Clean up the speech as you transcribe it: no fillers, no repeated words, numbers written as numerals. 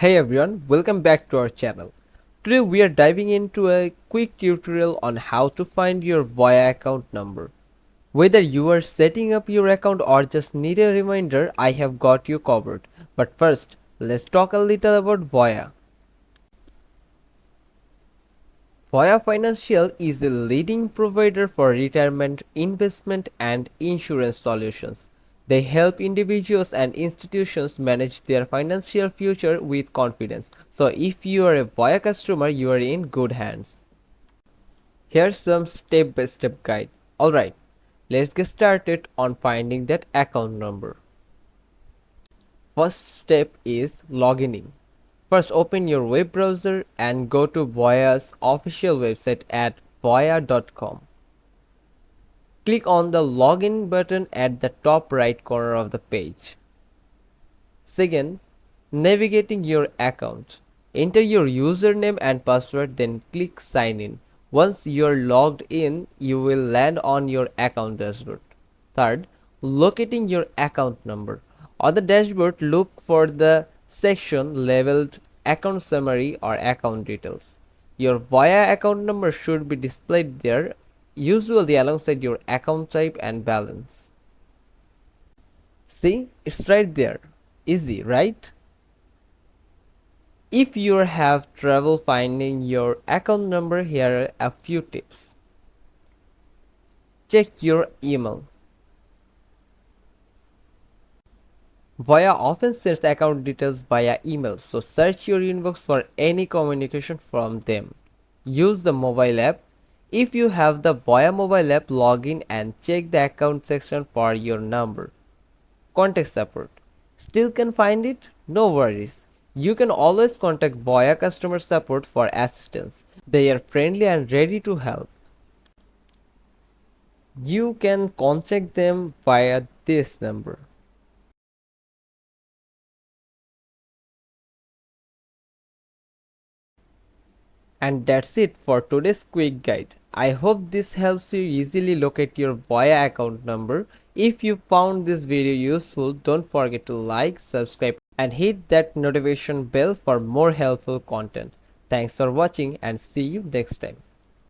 Hey everyone, welcome back to our channel. Today we are diving into a quick tutorial on how to find your VOYA account number. Whether you are setting up your account or just need a reminder, I have got you covered. But first, let's talk a little about VOYA. VOYA Financial is the leading provider for retirement, investment, and insurance solutions. They help individuals and institutions manage their financial future with confidence. So, if you are a VOYA customer, you are in good hands. Here's some step-by-step guide. Alright, let's get started on finding that account number. First step is logging in. First, open your web browser and go to VOYA's official website at voya.com. Click on the login button at the top right corner of the page. Second, navigating your account. Enter your username and password, then click sign in. Once you're logged in, you will land on your account dashboard. Third, locating your account number. On the dashboard, look for the section labeled account summary or account details. Your VOYA account number should be displayed there, usually alongside your account type and balance. See, it's right there. Easy, right? If you have trouble finding your account number, here are a few tips. Check your email. VOYA often sends account details via email, so search your inbox for any communication from them. Use the mobile app. If you have the VOYA mobile app, log in and check the account section for your number. Contact support. Still can find it? No worries. You can always contact VOYA customer support for assistance. They are friendly and ready to help. You can contact them via this number. And that's it for today's quick guide. I hope this helps you easily locate your VOYA account number. If you found this video useful, don't forget to like, subscribe and hit that notification bell for more helpful content. Thanks for watching and see you next time.